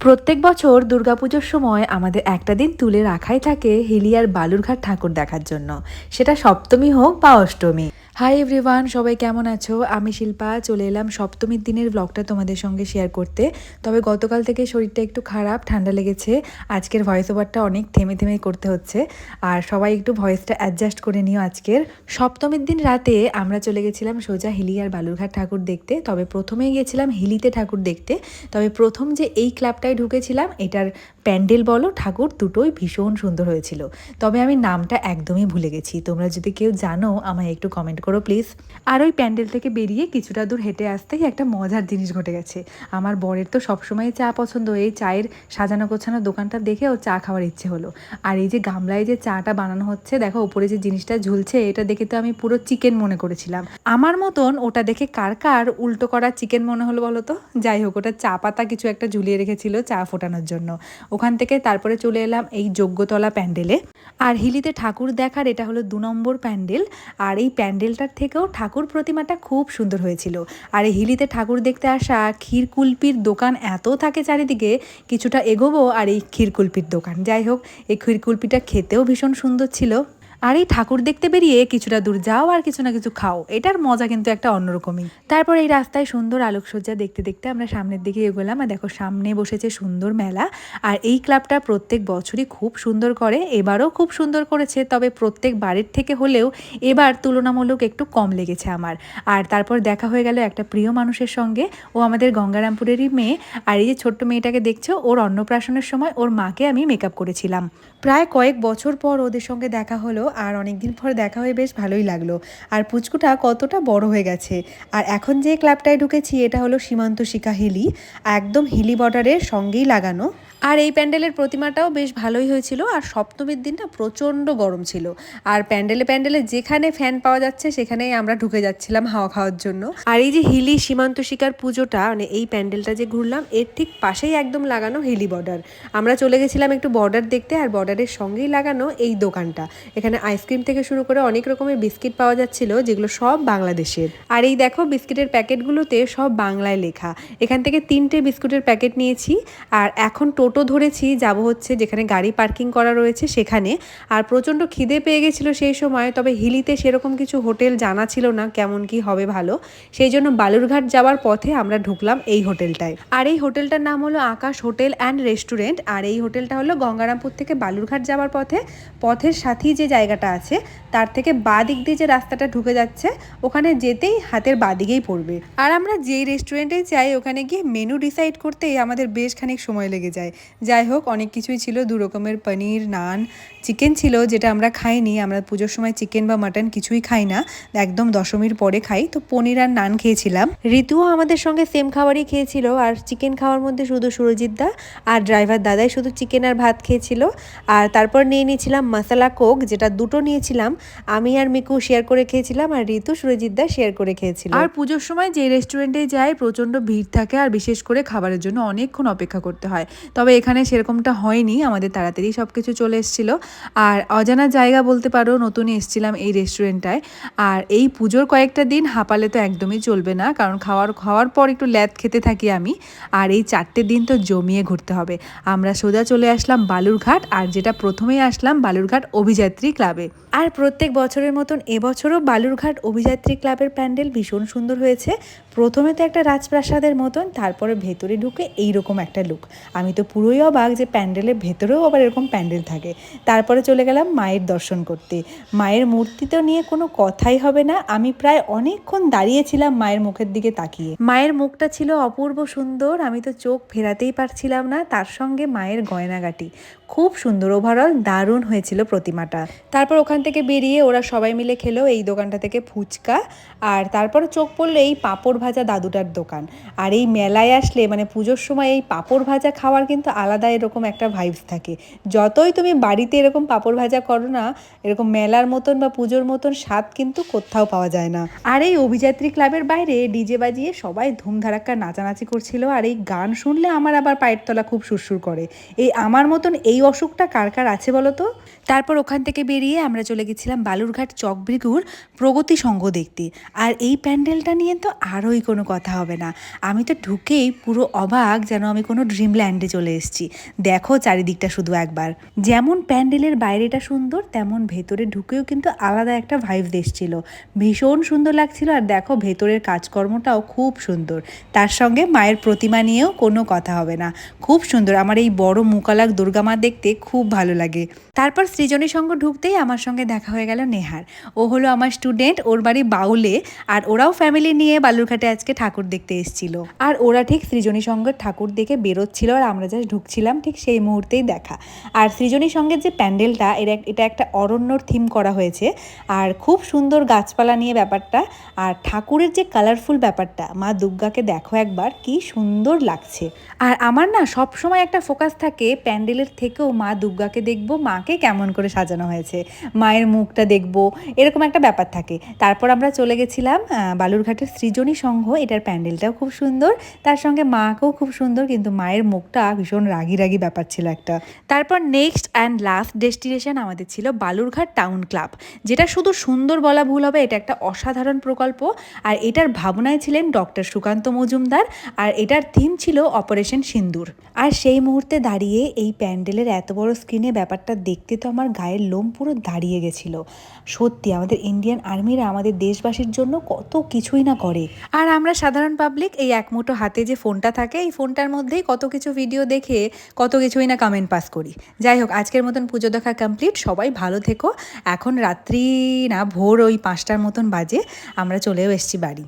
প্রত্যেক বছর দুর্গাপুজোর সময় আমাদের একটা দিন তুলে রাখাই থাকে হিলিয়ার বালুরঘাট ঠাকুর দেখার জন্য, সেটা সপ্তমী হোক বা অষ্টমী। হাই এভরিওয়ান, সবাই কেমন আছো? আমি শিল্পা চলে এলাম সপ্তমীর দিনের ব্লগটা তোমাদের সঙ্গে শেয়ার করতে। তবে গতকাল থেকে শরীরটা একটু খারাপ, ঠান্ডা লেগেছে। আজকের ভয়েস ওভারটা অনেক থেমে থেমে করতে হচ্ছে, আর সবাই একটু ভয়েসটা অ্যাডজাস্ট করে নিও। আজকের সপ্তমীর দিন রাতে আমরা চলে গেছিলাম সোজা হিলিয়ার বালুরঘাট ঠাকুর দেখতে। তবে প্রথমেই গেছিলাম হিলিতে ঠাকুর দেখতে। তবে প্রথম যে এই ক্লাবটায় ঢুকেছিলাম, এটার প্যান্ডেল বলো ঠাকুর দুটোই ভীষণ সুন্দর হয়েছিল। তবে আমি নামটা একদমই ভুলে গেছি, তোমরা যদি কেউ জানো আমায় একটু কমেন্ট করো প্লিজ। আর ওই প্যান্ডেল থেকে বেরিয়ে কিছুটা দূর হেঁটে আসতেই একটা মজার জিনিস ঘটে গেছে। আমার বরের তো সবসময় চা পছন্দ, এই চায়ের সাজানো গোছানো দোকানটা দেখে ও চা খাওয়ার ইচ্ছে হলো। আর এই যে গামলায় যে চাটা বানানো হচ্ছে, দেখো উপরে যে জিনিসটা ঝুলছে, এটা দেখে তো আমি পুরো চিকেন মনে করেছিলাম। আমার মতন ওটা দেখে কার কার উল্টো করা চিকেন মনে হলো বলো তো? যাই হোক, ওটা চা পাতা কিছু একটা ঝুলিয়ে রেখেছিল চা ফোটানোর জন্য। ওখান থেকে তারপরে চলে এলাম এই যজ্ঞতলা প্যান্ডেলে। আর হিলিতে ঠাকুর দেখার এটা হলো 2 নম্বর প্যান্ডেল। আর এই প্যান্ডেলটার থেকেও ঠাকুর প্রতিমাটা খুব সুন্দর হয়েছিল। আর এই হিলিতে ঠাকুর দেখতে আসা ক্ষীরকুলপির দোকান এত থাকে চারিদিকে, কিছুটা এগোবো আর এই ক্ষীরকুলপির দোকান। যাই হোক, এই ক্ষীরকুলপিটা খেতেও ভীষণ সুন্দর ছিল। আর এই ঠাকুর দেখতে বেরিয়ে কিছুটা দূর যাও আর কিছু না কিছু খাও, এটার মজা কিন্তু একটা অন্যরকমই। তারপর এই রাস্তায় সুন্দর আলোকসজ্জা দেখতে দেখতে আমরা সামনের দিকে এগোলাম। আর দেখো সামনে বসেছে সুন্দর মেলা। আর এই ক্লাবটা প্রত্যেক বছরই খুব সুন্দর করে, এবারও খুব সুন্দর করেছে। তবে প্রত্যেক বারের থেকে হলেও এবার তুলনামূলক একটু কম লেগেছে আমার। আর তারপর দেখা হয়ে গেল একটা প্রিয় মানুষের সঙ্গে। ও আমাদের গঙ্গারামপুরেরই মেয়ে। আর এই যে ছোট্ট মেয়েটাকে দেখছো, ওর অন্নপ্রাশনের সময় ওর মাকে আমি মেকআপ করেছিলাম। প্রায় কয়েক বছর পর ওদের সঙ্গে দেখা হলো, আর অনেকদিন পর দেখা হয়ে বেশ ভালোই লাগলো। আর পুচকুটা কতটা বড় হয়ে গেছে। আর এখন যে ক্লাবটায় ঢুকেছি এটা হলো সীমান্ত শিখা হিলি, একদম হিলি বর্ডারের সঙ্গেই লাগানো। আর এই প্যান্ডেলের প্রতিমাটাও বেশ ভালোই হয়েছিল। আর সপ্তমীর দিনটা প্রচণ্ড গরম ছিল। আর প্যান্ডেলে প্যান্ডেলে যেখানে ফ্যান পাওয়া যাচ্ছে সেখানেই আমরা ঢুকে যাচ্ছিলাম হাওয়া খাওয়ার জন্য। আর এই যে হিলি সীমান্ত শিকার পুজোটা, মানে এই প্যান্ডেলটা যে ঘুরলাম, এর ঠিক পাশেই একদম লাগানো হিলি বর্ডার। আমরা চলে গেছিলাম একটু বর্ডার দেখতে, আর বর্ডারের সঙ্গেই লাগানো এই দোকানটা। এখানে আইসক্রিম থেকে শুরু করে অনেক রকমের বিস্কিট পাওয়া যাচ্ছিল, যেগুলো সব বাংলাদেশের। আর এই দেখো বিস্কিটের প্যাকেটগুলোতে সব বাংলায় লেখা। এখান থেকে 3টে বিস্কুটের প্যাকেট নিয়েছি। আর এখন টোটো ধরেছি, যাব হচ্ছে যেখানে গাড়ি পার্কিং করা রয়েছে সেখানে। আর প্রচণ্ড খিদে পেয়ে গেছিলো সেই সময়। তবে হিলিতে সেরকম কিছু হোটেল জানা ছিল না কেমন কি হবে ভালো, সেই জন্য বালুরঘাট যাওয়ার পথে আমরা ঢুকলাম এই হোটেলটায়। আর এই হোটেলটার নাম হলো আকাশ হোটেল অ্যান্ড রেস্টুরেন্ট। আর এই হোটেলটা হলো গঙ্গারামপুর থেকে বালুরঘাট যাওয়ার পথের সাথেই যে জায়গাটা আছে, তার থেকে বাঁ দিক দিয়ে যে রাস্তাটা ঢুকে যাচ্ছে, ওখানে যেতেই হাতের বাঁ দিকেই পড়বে। আর আমরা যেই রেস্টুরেন্টে যাই, ওখানে গিয়ে মেনু ডিসাইড করতেই আমাদের বেশ খানিক সময় লেগে যায়। যাই হোক, অনেক কিছুই ছিল, 2 রকমের পনির, নান, চিকেন ছিল যেটা আমরা খাইনি। আমরা পুজোর সময় চিকেন বা মাটন কিছুই খাই না, একদম দশমীর পরে খাই। তো পনির আর নান খেয়েছিলাম। ঋতুও আমাদের সঙ্গে সেম খাবারই খেয়েছিল। আর চিকেন খাওয়ার মধ্যে শুধু সুরজিৎ দা আর ড্রাইভার দাদাই শুধু চিকেন আর ভাত খেয়েছিল। আর তারপর নিয়ে নিয়েছিলাম মশলা কোক, যেটা 2টো নিয়েছিলাম। আমি আর মিকু শেয়ার করে খেয়েছিলাম, আর ঋতু সুরজিৎ দা শেয়ার করে খেয়েছিল। আর পুজোর সময় যে রেস্টুরেন্টে যাই প্রচণ্ড ভিড় থাকে, আর বিশেষ করে খাবারের জন্য অনেকক্ষণ অপেক্ষা করতে হয়। তবে এখানে সেরকমটা হয়নি, আমাদের তাড়াতাড়ি সব কিছু চলে এসেছিল। আর অজানা জায়গা বলতে পারো, নতুনই এসেছিলাম এই রেস্টুরেন্টটায়। আর এই পুজোর কয়েকটা দিন হাঁপালে তো একদমই চলবে না, কারণ খাওয়ার পর একটু ল্যাদ খেতে থাকি আমি। আর এই 4টে দিন তো জমিয়ে ঘুরতে হবে। আমরা সোজা চলে আসলাম বালুরঘাট, আর যেটা প্রথমেই আসলাম বালুরঘাট অভিযাত্রী ক্লাবে। আর প্রত্যেক বছরের মতন এবছরও বালুরঘাট অভিযাত্রী ক্লাবের প্যান্ডেল ভীষণ সুন্দর হয়েছে। প্রথমে তো একটা রাজপ্রাসাদের মতন, তারপরে ভেতরে ঢুকে এইরকম একটা লুক। আমি তো পুরোই অবাক যে প্যান্ডেলের ভেতরেও আবার এরকম প্যান্ডেল থাকে। তারপরে চলে গেলাম মায়ের দর্শন করতে। মায়ের মূর্তি তো নিয়ে কোনো কথাই হবে না, আমি প্রায় অনেকক্ষণ দাঁড়িয়েছিলাম মায়ের মুখের দিকে তাকিয়ে। মায়ের মুখটা ছিল অপূর্ব সুন্দর, আমি তো চোখ ফেরাতেই পারছিলাম না। তার সঙ্গে মায়ের গয়নাগাটি খুব সুন্দর, ওভারঅল দারুণ হয়েছিল প্রতিমাটা। তারপর ওখান থেকে বেরিয়ে ওরা সবাই মিলে খেলো এই দোকানটা থেকে ফুচকা। আর তারপর চোখ পড়লো এই পাঁপড় ভাজা দাদুটার দোকান। আর এই মেলায় আসলে, মানে পুজোর সময় এই পাঁপড় ভাজা খাওয়ার কিন্তু আলাদা এরকম একটা ভাইবস থাকে। যতই তুমি বাড়িতে এরকম পাঁপড় ভাজা করো না, এরকম মেলার মতন বা পুজোর মতন স্বাদ কিন্তু কোথাও পাওয়া যায় না। আর এই অভিযাত্রী ক্লাবের বাইরে ডিজে বাজিয়ে সবাই ধুমধারাক্কা নাচানাচি করছিল। আর এই গান শুনলে আমার আবার পায়ের তলা খুব সুরসুর করে। এই আমার মতন এই অসুখটা কার কার আছে বলো তো? তারপর ওখান থেকে বেরিয়ে আমরা চলে গেছিলাম বালুরঘাট চকব্রিগুর প্রগতি সংঘ দেখতে। আর এই প্যান্ডেলটা নিয়ে তো আরও কারোই কোনো কথা হবে না। আমি তো ঢুকেই পুরো অবাক, যেন আমি কোনো ড্রিমল্যান্ডে চলে এসেছি। দেখো চারিদিকটা শুধু একবার। যেমন প্যান্ডেলের বাইরেটা সুন্দর, তেমন ভেতরে ঢুকেও কিন্তু আলাদা একটা ভাইব এসেছিল। ভীষণ সুন্দর লাগছিল। আর দেখো ভেতরের কাজকর্মটাও খুব সুন্দর। তার সঙ্গে মায়ের প্রতিমা নিয়েও কোনো কথা হবে না, খুব সুন্দর। আমার এই বড় মুকালাক দুর্গা মা দেখতে খুব ভালো লাগে। তারপর সৃজনী সঙ্গ ঢুকতেই আমার সঙ্গে দেখা হয়ে গেল নেহার। ও হলো আমার স্টুডেন্ট, ওর বাড়ি বাউলে, আর ওরাও ফ্যামিলি নিয়ে বালুরঘাটে আজকে ঠাকুর দেখতে এসেছিল। আর ওরা ঠিক সৃজনী সঙ্গের ঠাকুর দেখে বেরোচ্ছিল, আর আমরা জাস্ট ঢুকছিলাম, ঠিক সেই মুহূর্তেই দেখা। আর সৃজনী সঙ্গের যে প্যান্ডেলটা, এটা একটা অরণ্যর থিম করা হয়েছে, আর খুব সুন্দর গাছপালা নিয়ে ব্যাপারটা। আর ঠাকুরের যে কালারফুল ব্যাপারটা, মা দুর্গাকে দেখো একবার, কি সুন্দর লাগছে। আর আমার না সবসময় একটা ফোকাস থাকে প্যান্ডেলের থেকেও মা দুর্গাকে দেখবো, মাকে কেমন করে সাজানো হয়েছে, মায়ের মুখটা দেখবো, এরকম একটা ব্যাপার থাকে। তারপর আমরা চলে গেছিলাম বালুরঘাটের সৃজনী সংঘ, এটার প্যান্ডেলটাও খুব সুন্দর, তার সঙ্গে মাকেও খুব সুন্দর, কিন্তু মায়ের মুখটা ভীষণ রাগি রাগি ব্যাপার ছিল একটা। তারপর নেক্সট অ্যান্ড লাস্ট ডেস্টিনেশন আমাদের ছিল বালুরঘাট টাউন ক্লাব, যেটা শুধু সুন্দর বলা ভুল হবে, এটা একটা অসাধারণ প্রকল্প। আর এটার ভাবনায় ছিলেন ডক্টর সুকান্ত মজুমদার, আর এটার থিম ছিল অপারেশন সিন্দুর। আর সেই মুহূর্তে দাঁড়িয়ে এই প্যান্ডেলের এত বড় স্ক্রিনে ব্যাপারটা দেখতে তো আমার গায়ের লোম পুরো দাঁড়িয়ে গেছিল। সত্যি আমাদের ইন্ডিয়ান আর্মিরা আমাদের দেশবাসীর জন্য কত কিছুই না করে। আর আমরা সাধারণ পাবলিক এই এক মুঠো হাতে যে ফোনটা থাকে, এই ফোনটার মধ্যেই কত কিছু ভিডিও দেখে কত কিছুই না কমেন্ট পাস করি। যাই হোক, আজকের মতন পুজো দেখা কমপ্লিট। সবাই ভালো থেকো। এখন রাত্রি না, ভোর ওই 5টার মতন বাজে, আমরা চলেও এসেছি বাড়ি।